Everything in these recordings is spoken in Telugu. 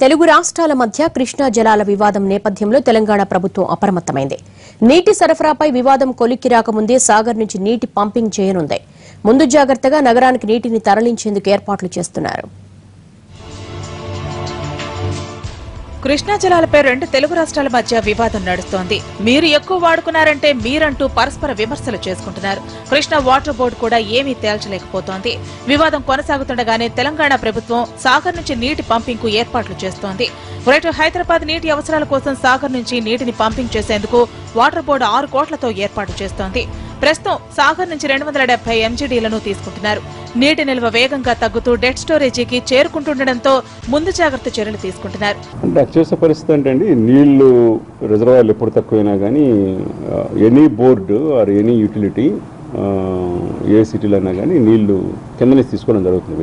తెలుగు రాష్ట్రాల మధ్య కృష్ణా జలాల వివాదం నేపథ్యంలో తెలంగాణ ప్రభుత్వం అప్రమత్తమైంది. నీటి సరఫరాపై వివాదం కొలిక్కి రాకముందే సాగర్ నుంచి నీటి పంపింగ్ చేయనుంది. ముందు జాగ్రత్తగా నగరానికి నీటిని తరలించేందుకు ఏర్పాట్లు చేస్తున్నారు. కృష్ణా జలాలపై రెండు తెలుగు రాష్ట్రాల మధ్య వివాదం నడుస్తోంది. మీరు ఎక్కువ వాడుకున్నారంటే మీరంటూ పరస్పర విమర్శలు చేసుకుంటున్నారు. కృష్ణా వాటర్ బోర్డు కూడా ఏమీ తేల్చలేకపోతోంది. వివాదం కొనసాగుతుండగానే తెలంగాణ ప్రభుత్వం సాగర్ నుంచి నీటి పంపింగ్ కు ఏర్పాట్లు చేస్తోంది. గ్రేటర్ హైదరాబాద్ నీటి అవసరాల కోసం సాగర్ నుంచి నీటిని పంపింగ్ చేసేందుకు వాటర్ బోర్డు 6 కోట్లతో ఏర్పాటు చేస్తోంది. ప్రస్తుతం సాగర్ నుంచి 270 ఎంజీడీలను తీసుకుంటున్నారు. నీటి నిల్వ వేగంగా తగ్గుతూ డెడ్ స్టోరేజీకి చేరుకుంటుండటంతో ముందు జాగ్రత్త చర్యలు తీసుకుంటున్నారు. అంటే అత్యవసర పరిస్థితి అంటే అండి, నీళ్లు రిజర్వాయర్లు ఎప్పుడు తక్కువైనా కానీ any board or any utility ఏ సిటీలో అయినా కానీ నీళ్లు కింద నుంచి తీసుకోవడం జరుగుతుంది.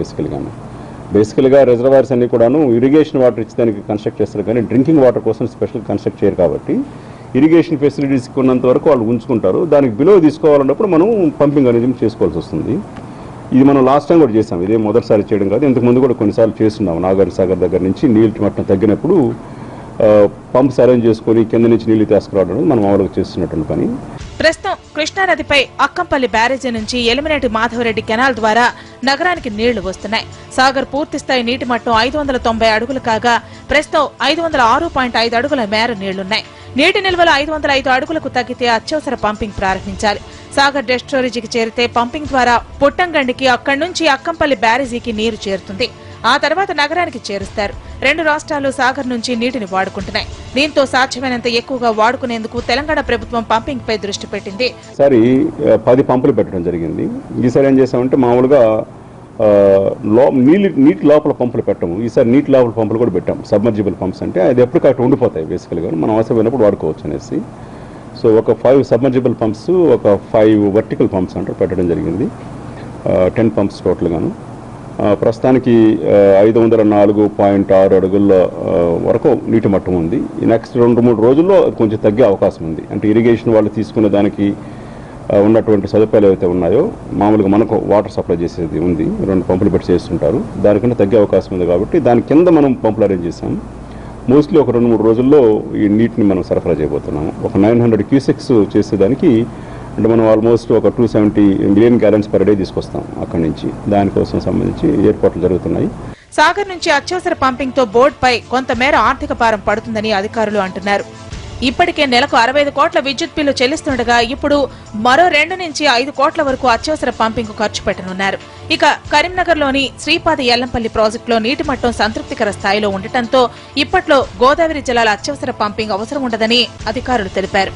బేసికల్గా రిజర్వాయర్స్ అన్ని కూడాను ఇరిగేషన్ వాటర్ ఇచ్చేదానికి కన్స్ట్రక్ట్ చేస్తారు, కానీ డ్రింకింగ్ వాటర్ కోసం స్పెషల్ కన్స్ట్రక్ట్ చేయరు. కాబట్టి ఇరిగేషన్ ఫెసిలిటీస్ ఉన్నంత వరకు వాళ్ళు ఉంచుకుంటారు. దానికి బిలో తీసుకోవాలన్నప్పుడు మనం పంపింగ్ అనేది చేసుకోవాల్సి వస్తుంది. ఇది మనం లాస్ట్ టైం కూడా చేసాం. ఇదే మొదటిసారి చేయడం కాదు, ఇంతకు ముందు కూడా కొన్నిసార్లు చేస్తున్నాం. నాగార్జున సాగర్ దగ్గర నుంచి నీటి మట్టం తగ్గినప్పుడు పంప్స్ అరేంజ్ చేసుకుని కింద నుంచి నీళ్లు తీసుకురావడం మనం మామూలుగా చేస్తున్నటువంటి పని. ప్రస్తుతం కృష్ణానదిపై అక్కంపల్లి బ్యారేజీ నుంచి ఎలిమినేటి మాధవరెడ్డి కెనాల్ ద్వారా నగరానికి నీళ్లు వస్తున్నాయి. సాగర్ పూర్తిస్థాయి నీటి మట్టం 590 అడుగులు కాగా ప్రస్తుతం 506.5 అడుగుల మేర నీళ్లున్నాయి. నీటి నిల్వలు 505 అడుగులకు తగ్గితే అత్యవసర పంపింగ్ ప్రారంభించాలి. సాగర్ డెడ్ స్టోరేజీకి చేరితే పంపింగ్ ద్వారా పుట్టంగండికి, అక్కడి నుంచి అక్కంపల్లి బ్యారేజీకి నీరు చేరుతుంది. ఆ తర్వాత నగరానికి చేరుస్తారు. రెండు రాష్ట్రాలు సాగర్ నుంచి నీటిని వాడుకుంటున్నాయి. దీంతో సాధ్యమైనంత ఎక్కువగా వాడుకునేందుకు తెలంగాణ ప్రభుత్వం పంపింగ్ పై దృష్టి పెట్టింది. ఈసారి 10 పంపులు పెట్టడం జరిగింది. ఈసారి ఏం చేసామంటే మామూలుగా నీటి లోపల పంపులు పెట్టము. ఈసారి నీటి లోపల పంపులు కూడా పెట్టాము. సబ్మర్జిబుల్ పంప్స్ అంటే అది ఎప్పటికీ అక్కడ ఉండిపోతాయి. బేసికల్గా మనం అవసరమైనప్పుడు వాడుకోవచ్చు అనేసి. సో ఒక 5 సబ్మర్జిబుల్ పంప్స్, ఒక 5 వర్టికల్ పంప్స్ అంటే పెట్టడం జరిగింది. 10 పంప్స్ టోటల్గాను. ప్రస్తుతానికి 504.6 అడుగుల వరకు నీటి మట్టం ఉంది. ఈ నెక్స్ట్ 2-3 రోజుల్లో కొంచెం తగ్గే అవకాశం ఉంది. అంటే ఇరిగేషన్ వాళ్ళు తీసుకునే దానికి ఉన్నటువంటి సదుపాయాలు ఏవైతే ఉన్నాయో, మామూలుగా మనకు వాటర్ సప్లై చేసేది ఉంది, 2 పంపులు పెట్టి చేస్తుంటారు, దానికన్నా తగ్గే అవకాశం ఉంది. కాబట్టి దాని కింద మనం పంపులు అరేంజ్ చేసాము. మోస్ట్లీ ఒక 2-3 రోజుల్లో ఈ నీటిని మనం సరఫరా చేయబోతున్నాము. ఒక 900 క్యూసెక్స్ చేసేదానికి అంటే మనం ఆల్మోస్ట్ ఒక 270 మిలియన్ గ్యాలన్స్ పర్ డే తీసుకొస్తాం అక్కడి నుంచి. దానికోసం సంబంధించి ఏర్పాట్లు జరుగుతున్నాయి. సాగర్ నుంచి అత్యవసర పంపింగ్ తో బోర్డుపై కొంతమేర ఆర్థిక భారం పడుతుందని అధికారులు అంటున్నారు. ఇప్పటికే నెలకు 65 కోట్ల విద్యుత్ బిల్లు చెల్లిస్తుండగా ఇప్పుడు మరో 2 నుంచి 5 కోట్ల వరకు అత్యవసర పంపింగ్ కు ఖర్చు పెట్టనున్నారు. ఇక కరీంనగర్లోని శ్రీపాద ఎల్లంపల్లి ప్రాజెక్టులో నీటి మట్టం సంతృప్తికర స్థాయిలో ఉండటంతో ఇప్పట్లో గోదావరి జలాల అత్యవసర పంపింగ్ అవసరం ఉండదని అధికారులు తెలిపారు.